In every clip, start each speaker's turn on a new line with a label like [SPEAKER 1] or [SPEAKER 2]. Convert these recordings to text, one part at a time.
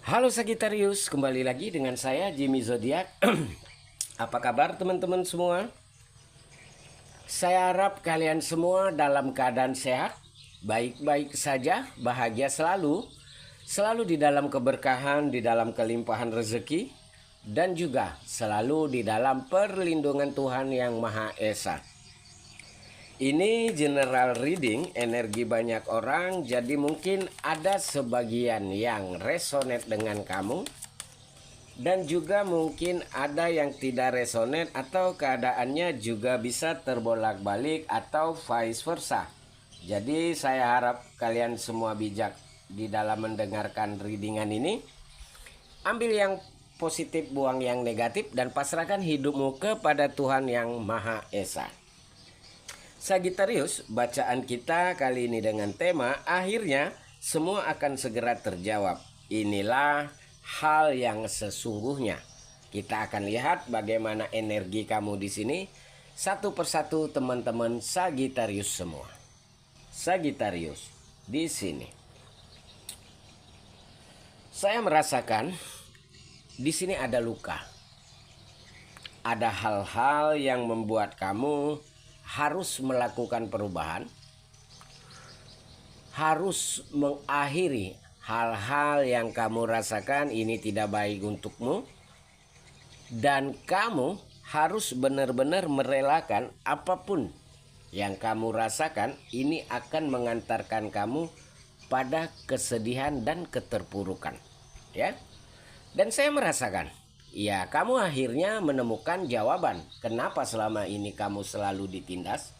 [SPEAKER 1] Halo Sagittarius, kembali lagi dengan saya Jimmy Zodiac. Apa kabar teman-teman semua? Saya harap kalian semua dalam keadaan sehat, baik-baik saja, bahagia selalu, selalu di dalam keberkahan, di dalam kelimpahan rezeki, dan juga selalu di dalam perlindungan Tuhan Yang Maha Esa. Ini general reading energi banyak orang, jadi mungkin ada sebagian yang resonate dengan kamu dan juga mungkin ada yang tidak resonate atau keadaannya juga bisa terbolak-balik atau vice versa. Jadi saya harap kalian semua bijak di dalam mendengarkan readingan ini. Ambil yang positif, buang yang negatif, dan pasrahkan hidupmu kepada Tuhan Yang Maha Esa. Sagittarius, bacaan kita kali ini dengan tema akhirnya semua akan segera terjawab. Inilah hal yang sesungguhnya. Kita akan lihat bagaimana energi kamu di sini satu persatu teman-teman Sagittarius semua. Sagittarius di sini. Saya merasakan di sini ada luka. Ada hal-hal yang membuat kamu harus melakukan perubahan, harus mengakhiri hal-hal yang kamu rasakan ini tidak baik untukmu, dan kamu harus benar-benar merelakan apapun yang kamu rasakan ini akan mengantarkan kamu pada kesedihan dan keterpurukan, ya. Dan saya merasakan ya, kamu akhirnya menemukan jawaban. Kenapa selama ini kamu selalu ditindas?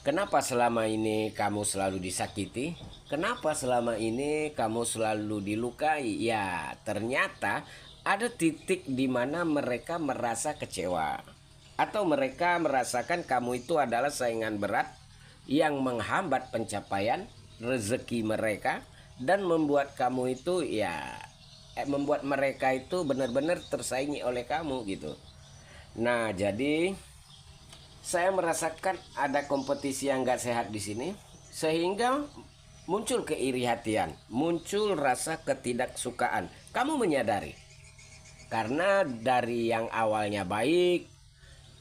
[SPEAKER 1] Kenapa selama ini kamu selalu disakiti? Kenapa selama ini kamu selalu dilukai? Ya, ternyata ada titik di mana mereka merasa kecewa. Atau mereka merasakan kamu itu adalah saingan berat yang menghambat pencapaian rezeki mereka dan membuat kamu itu membuat mereka itu benar-benar tersaingi oleh kamu gitu. Nah, jadi saya merasakan ada kompetisi yang gak sehat di sini, sehingga muncul keiri hatian, muncul rasa ketidaksukaan. Kamu menyadari karena dari yang awalnya baik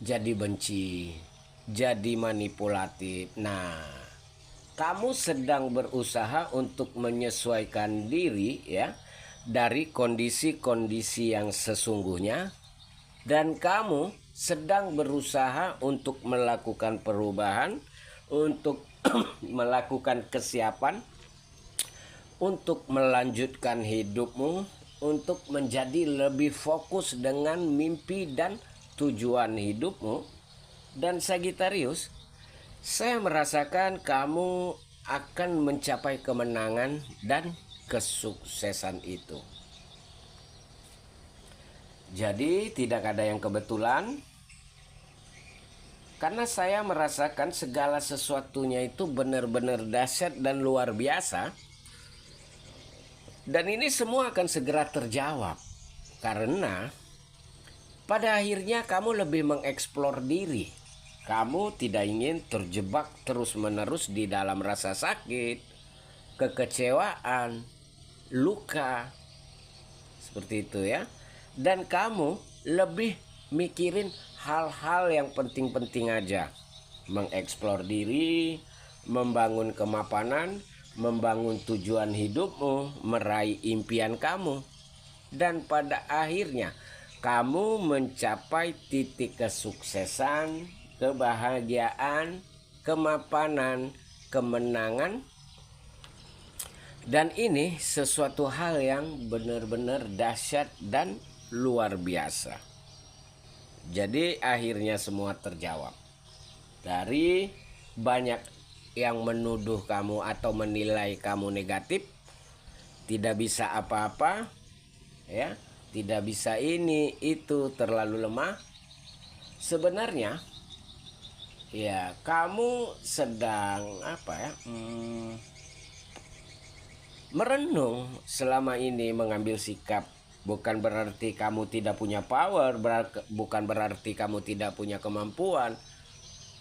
[SPEAKER 1] jadi benci, jadi manipulatif. Nah, kamu sedang berusaha untuk menyesuaikan diri ya dari kondisi-kondisi yang sesungguhnya, dan kamu sedang berusaha untuk melakukan perubahan, untuk melakukan kesiapan, untuk melanjutkan hidupmu, untuk menjadi lebih fokus dengan mimpi dan tujuan hidupmu. Dan Sagittarius, saya merasakan kamu akan mencapai kemenangan dan kesuksesan itu. Jadi tidak ada yang kebetulan, karena saya merasakan segala sesuatunya itu benar-benar dahsyat dan luar biasa. Dan ini semua akan segera terjawab karena pada akhirnya kamu lebih mengeksplor diri. Kamu tidak ingin terjebak terus-menerus di dalam rasa sakit, kekecewaan, luka, seperti itu ya. Dan kamu lebih mikirin hal-hal yang penting-penting aja. Mengeksplor diri, membangun kemapanan, membangun tujuan hidupmu, meraih impian kamu. Dan pada akhirnya kamu mencapai titik kesuksesan, kebahagiaan, kemapanan, kemenangan. Dan ini sesuatu hal yang benar-benar dahsyat dan luar biasa. Jadi akhirnya semua terjawab. Dari banyak yang menuduh kamu atau menilai kamu negatif, tidak bisa apa-apa, ya, tidak bisa ini, itu, terlalu lemah. Sebenarnya ya kamu sedang merenung selama ini, mengambil sikap. Bukan berarti kamu tidak punya power, bukan berarti kamu tidak punya kemampuan,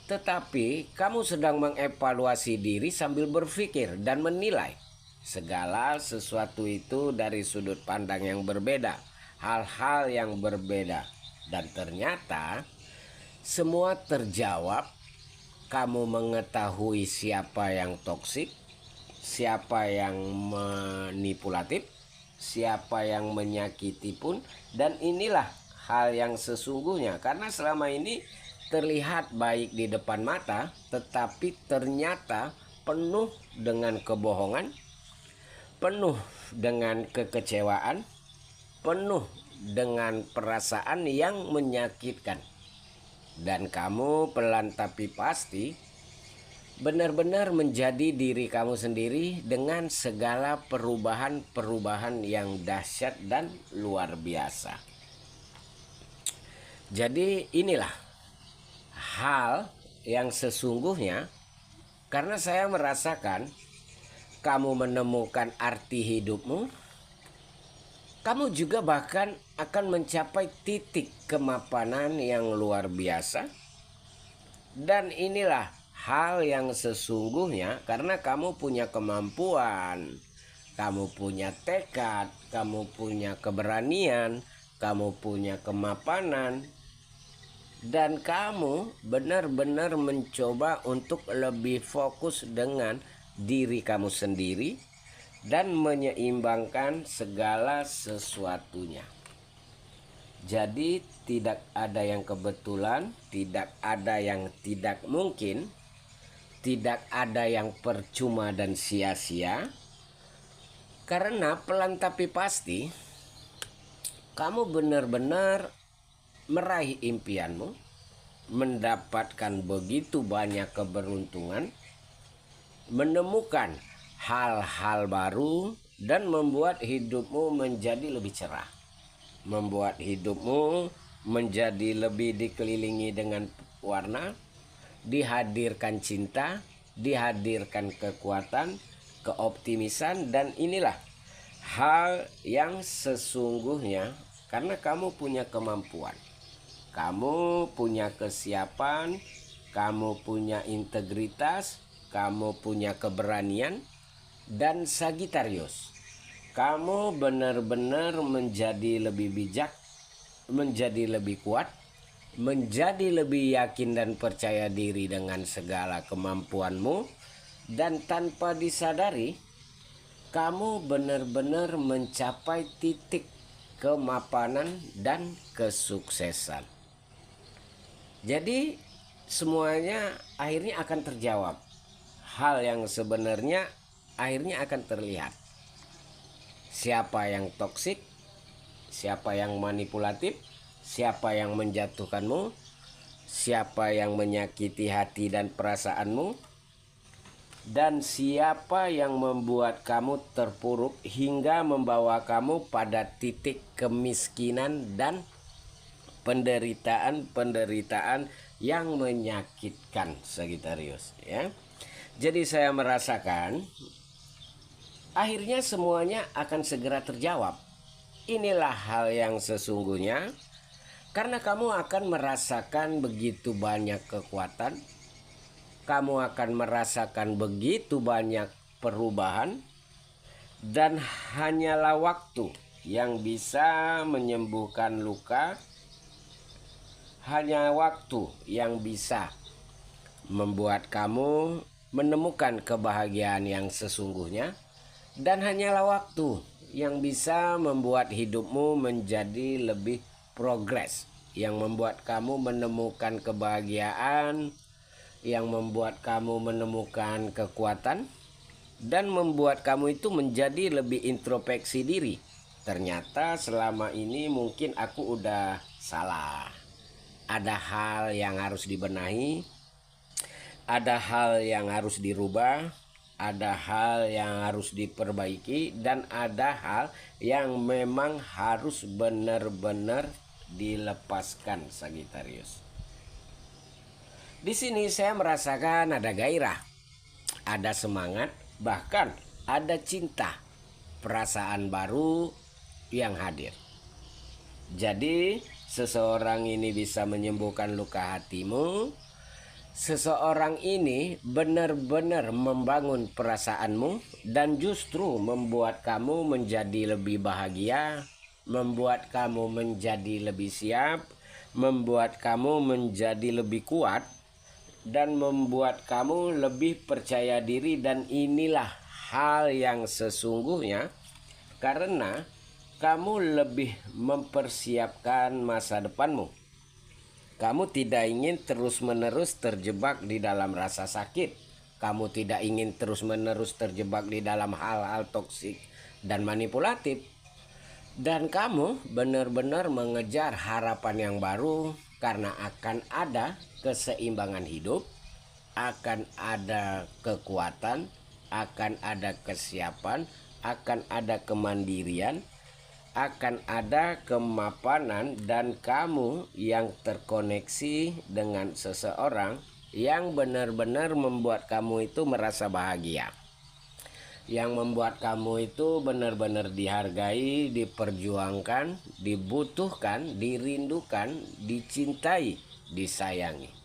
[SPEAKER 1] tetapi kamu sedang mengevaluasi diri sambil berpikir dan menilai segala sesuatu itu dari sudut pandang yang berbeda, hal-hal yang berbeda. Dan ternyata semua terjawab. Kamu mengetahui siapa yang toksik, siapa yang manipulatif, siapa yang menyakiti pun. Dan inilah hal yang sesungguhnya, karena selama ini terlihat baik di depan mata, tetapi ternyata penuh dengan kebohongan, penuh dengan kekecewaan, penuh dengan perasaan yang menyakitkan. Dan kamu pelan tapi pasti benar-benar menjadi diri kamu sendiri dengan segala perubahan-perubahan yang dahsyat dan luar biasa. Jadi inilah hal yang sesungguhnya, karena saya merasakan kamu menemukan arti hidupmu. Kamu juga bahkan akan mencapai titik kemapanan yang luar biasa. Dan inilah hal yang sesungguhnya, karena kamu punya kemampuan, kamu punya tekad, kamu punya keberanian, kamu punya kemapanan. Dan kamu benar-benar mencoba untuk lebih fokus dengan diri kamu sendiri dan menyeimbangkan segala sesuatunya. Jadi tidak ada yang kebetulan, tidak ada yang tidak mungkin, tidak ada yang percuma dan sia-sia. Karena pelan tapi pasti kamu benar-benar meraih impianmu, mendapatkan begitu banyak keberuntungan, menemukan hal-hal baru, dan membuat hidupmu menjadi lebih cerah, membuat hidupmu menjadi lebih dikelilingi dengan warna, dihadirkan cinta, dihadirkan kekuatan, keoptimisan. Dan inilah hal yang sesungguhnya, karena kamu punya kemampuan, kamu punya kesiapan, kamu punya integritas, kamu punya keberanian. Dan Sagitarius, kamu benar-benar menjadi lebih bijak, menjadi lebih kuat, menjadi lebih yakin dan percaya diri dengan segala kemampuanmu. Dan tanpa disadari, kamu benar-benar mencapai titik kemapanan dan kesuksesan. Jadi semuanya akhirnya akan terjawab. Hal yang sebenarnya akhirnya akan terlihat. Siapa yang toksik, siapa yang manipulatif, siapa yang menjatuhkanmu, siapa yang menyakiti hati dan perasaanmu, dan siapa yang membuat kamu terpuruk hingga membawa kamu pada titik kemiskinan dan penderitaan yang menyakitkan, Sagitarius, ya. Jadi saya merasakan akhirnya semuanya akan segera terjawab. Inilah hal yang sesungguhnya, karena kamu akan merasakan begitu banyak kekuatan, kamu akan merasakan begitu banyak perubahan, dan hanyalah waktu yang bisa menyembuhkan luka, hanya waktu yang bisa membuat kamu menemukan kebahagiaan yang sesungguhnya. Dan hanyalah waktu yang bisa membuat hidupmu menjadi lebih progres, yang membuat kamu menemukan kebahagiaan, yang membuat kamu menemukan kekuatan, dan membuat kamu itu menjadi lebih introspeksi diri. Ternyata selama ini mungkin aku udah salah, ada hal yang harus dibenahi, ada hal yang harus dirubah, ada hal yang harus diperbaiki, dan ada hal yang memang harus benar-benar dilepaskan, Sagitarius. Di sini saya merasakan ada gairah, ada semangat, bahkan ada cinta, perasaan baru yang hadir. Jadi seseorang ini bisa menyembuhkan luka hatimu, Seseorang ini benar-benar membangun perasaanmu dan justru membuat kamu menjadi lebih bahagia, membuat kamu menjadi lebih siap, membuat kamu menjadi lebih kuat, dan membuat kamu lebih percaya diri. Dan inilah hal yang sesungguhnya karena kamu lebih mempersiapkan masa depanmu. Kamu tidak ingin terus-menerus terjebak di dalam rasa sakit. Kamu tidak ingin terus-menerus terjebak di dalam hal-hal toksik dan manipulatif. Dan kamu benar-benar mengejar harapan yang baru karena akan ada keseimbangan hidup, akan ada kekuatan, akan ada kesiapan, akan ada kemandirian, akan ada kemapanan, dan kamu yang terkoneksi dengan seseorang yang benar-benar membuat kamu itu merasa bahagia, yang membuat kamu itu benar-benar dihargai, diperjuangkan, dibutuhkan, dirindukan, dicintai, disayangi.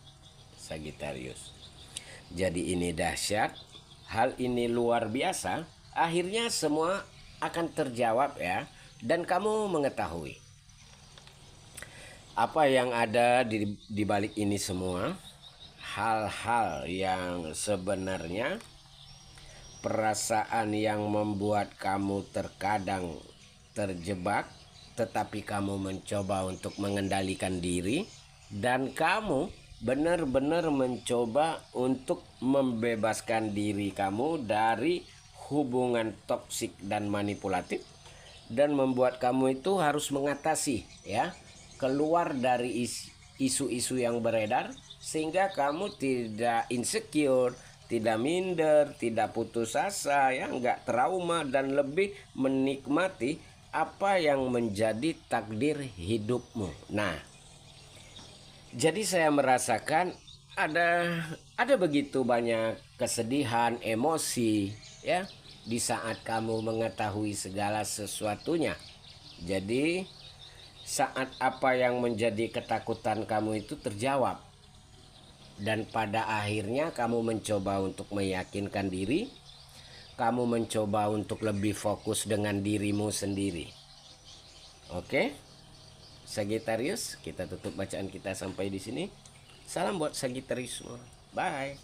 [SPEAKER 1] Sagittarius. Jadi ini dahsyat, hal ini luar biasa. Akhirnya semua akan terjawab ya. Dan kamu mengetahui apa yang ada di balik ini semua. Hal-hal yang sebenarnya, perasaan yang membuat kamu terkadang terjebak, tetapi kamu mencoba untuk mengendalikan diri. Dan kamu benar-benar mencoba untuk membebaskan diri kamu dari hubungan toksik dan manipulatif. Dan membuat kamu itu harus mengatasi ya, keluar dari isu-isu yang beredar, sehingga kamu tidak insecure, tidak minder, tidak putus asa ya, nggak trauma, dan lebih menikmati apa yang menjadi takdir hidupmu. Nah, jadi saya merasakan ada begitu banyak kesedihan, emosi ya, di saat kamu mengetahui segala sesuatunya. Jadi saat apa yang menjadi ketakutan kamu itu terjawab, dan pada akhirnya kamu mencoba untuk meyakinkan diri, kamu mencoba untuk lebih fokus dengan dirimu sendiri. Oke, Sagittarius, kita tutup bacaan kita sampai di sini. Salam buat Sagittarius semua. Bye.